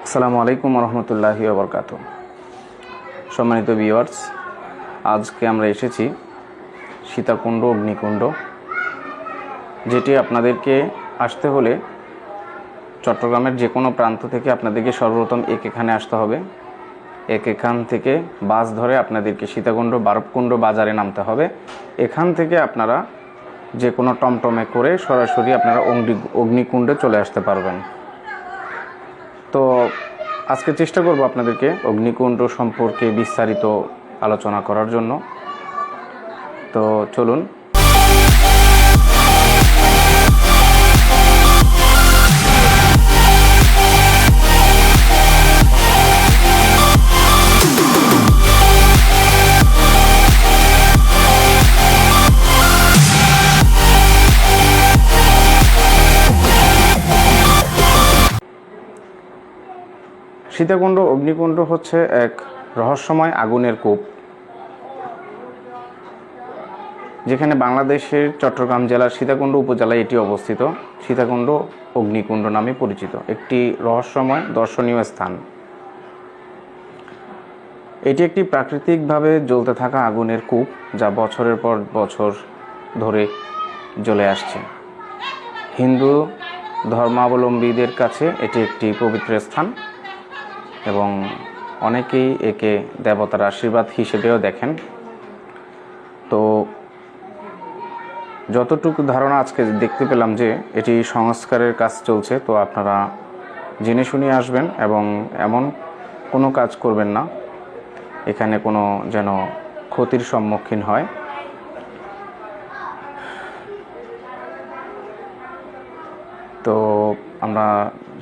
আসসালামু আলাইকুম রহমতুল্লাহি ওয়া বারাকাতুহু। সম্মানিত ভিউয়ার্স, আজকে আমরা এসেছি সীতাকুণ্ড অগ্নিকুণ্ড, যেটি আপনাদেরকে আসতে হলে চট্টগ্রামের যে কোনো প্রান্ত থেকে আপনাদেরকে সর্বপ্রথম এখানে আসতে হবে। এখান থেকে বাস ধরে আপনাদেরকে সীতাকুণ্ড বারবকুণ্ড বাজারে নামতে হবে। এখান থেকে আপনারা যে কোনো টমটমে করে সরাসরি আপনারা অগ্নিকুণ্ডে চলে আসতে পারবেন। তো আজকে চেষ্টা করব আপনাদেরকে অগ্নিকুণ্ড সম্পর্কে বিস্তারিত আলোচনা করার জন্য। তো চলুন। সীতাকুণ্ড অগ্নিকুণ্ড হচ্ছে এক রহস্যময় আগুনের কূপ, যেখানে বাংলাদেশের চট্টগ্রাম জেলার সীতাকুণ্ড উপজেলায় এটি অবস্থিত। সীতাকুণ্ড অগ্নিকুণ্ড নামে পরিচিত একটি রহস্যময় দর্শনীয় স্থান। এটি একটি প্রাকৃতিকভাবে জ্বলতে থাকা আগুনের কূপ, যা বছরের পর বছর ধরে জ্বলে আসছে। হিন্দু ধর্মাবলম্বীদের কাছে এটি একটি পবিত্র স্থান এবং অনেকেই একে দেবতার আশীর্বাদ হিসেবেও দেখেন। তো যতটুকু ধারণা আজকে দেখতে পেলাম যে এটি সংস্কারের কাজ চলছে, তো আপনারা জেনে শুনে আসবেন এবং এমন কোনো কাজ করবেন না এখানে কোনো যেন ক্ষতির সম্মুখীন হয়। তো আমরা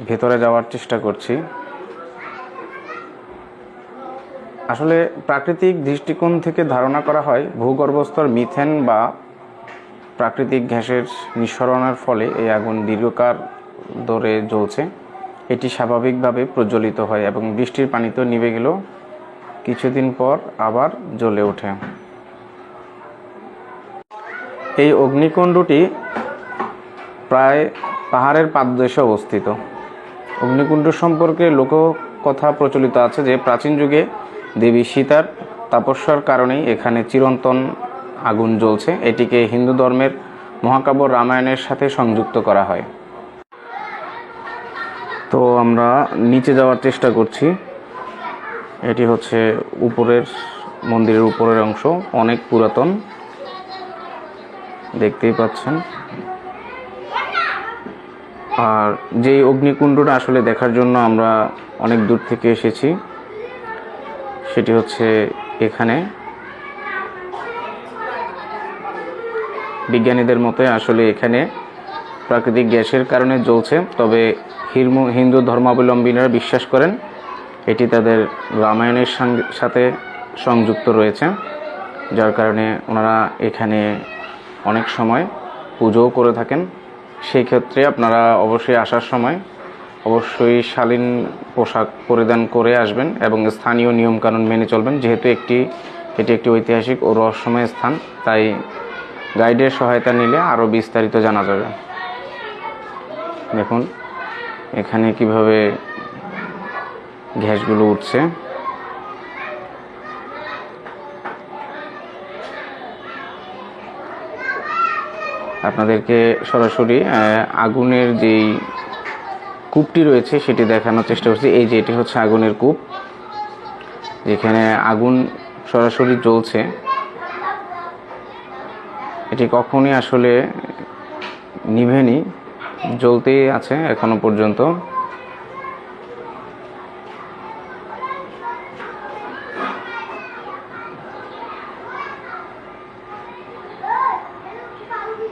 ভেতরে যাওয়ার চেষ্টা করছি। আসলে প্রাকৃতিক দৃষ্টিকোণ থেকে ধারণা করা হয় ভূগর্ভস্থর মিথেন বা প্রাকৃতিক গ্যাসের নিঃসরণের ফলে এই আগুন দীর্ঘকাল ধরে জ্বলছে। এটি স্বাভাবিকভাবে প্রজ্বলিত হয় এবং বৃষ্টির পানিতে নিভে গেলেও কিছুদিন পর আবার জ্বলে ওঠে। এই অগ্নিকুণ্ডটি প্রায় পাহাড়ের পাদদেশে অবস্থিত। অগ্নিকুণ্ড সম্পর্কে লোককথা প্রচলিত আছে যে প্রাচীন যুগে দেবী সীতার তপস্যার কারণেই এখানে চিরন্তন আগুন জ্বলছে। এটিকে হিন্দু ধর্মের মহাকাব্য রামায়ণের সাথে সংযুক্ত করা হয়। তো আমরা নিচে যাওয়ার চেষ্টা করছি। এটি হচ্ছে উপরের মন্দিরের উপরের অংশ, অনেক পুরাতন, দেখতেই পাচ্ছেন। আর যেই অগ্নিকুণ্ডটা আসলে দেখার জন্য আমরা অনেক দূর থেকে এসেছি, সেটি হচ্ছে এখানে। বিজ্ঞানীদের মতে আসলে এখানে প্রাকৃতিক গ্যাসের কারণে জ্বলছে, তবে হিন্দু ধর্মাবলম্বীরা বিশ্বাস করেন এটি তাদের রামায়ণের সাথে সংযুক্ত রয়েছে, যার কারণে ওনারা এখানে অনেক সময় পুজোও করে থাকেন। সেই ক্ষেত্রে আপনারা অবশ্যই আসার সময় অবশ্যই শালীন পোশাক পরিধান করে আসবেন এবং স্থানীয় নিয়মকানুন মেনে চলবেন, যেহেতু এটি একটি ঐতিহাসিক ও রহস্যময় স্থান। তাই গাইডের সহায়তা নিলে আরও বিস্তারিত জানা যাবে। দেখুন এখানে কিভাবে গ্যাসগুলো উঠছে। আপনাদেরকে সরাসরি আগুনের যেই কূপটি রয়েছে সেটি দেখানোর চেষ্টা করছি। এই যে এটি হচ্ছে আগুনের কূপ, যেখানে আগুন সরাসরি জ্বলছে। এটি কখনই আসলে নিভেনি, জ্বলতেই আছে এখনো পর্যন্ত।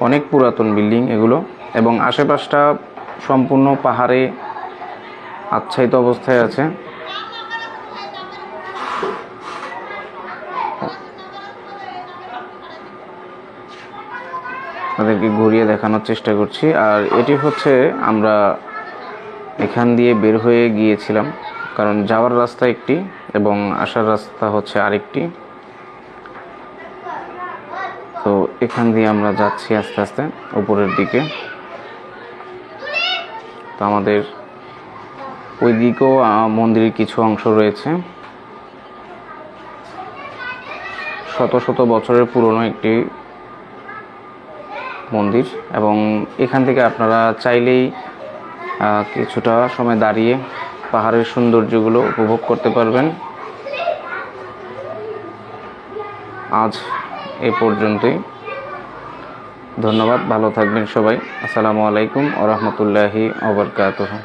অনেক পুরাতন বিল্ডিং এগুলো এবং আশেপাশটা সম্পূর্ণ পাহাড়ে আচ্ছাদিত অবস্থায় আছে। তাদেরকে ঘুরিয়ে দেখানোর চেষ্টা করছি। আর এটি হচ্ছে আমরা এখান দিয়ে বের হয়ে গিয়েছিলাম, কারণ যাওয়ার রাস্তা একটি এবং আসার রাস্তা হচ্ছে আরেকটি। তো এখান দিয়ে আমরা যাচ্ছি আস্তে আস্তে উপরের দিকে। তো আমাদের ওই দিকেও মন্দিরের কিছু অংশ রয়েছে। শত শত বছরের পুরনো একটি মন্দির, এবং এখান থেকে আপনারা চাইলেই কিছুটা সময় দাঁড়িয়ে পাহাড়ের সৌন্দর্যগুলো উপভোগ করতে পারবেন। আজ এ পর্যন্তই। ধন্যবাদ, ভালো থাকবেন সবাই। আসসালামু আলাইকুম ওয়া রাহমাতুল্লাহি ওয়া বারাকাতুহু।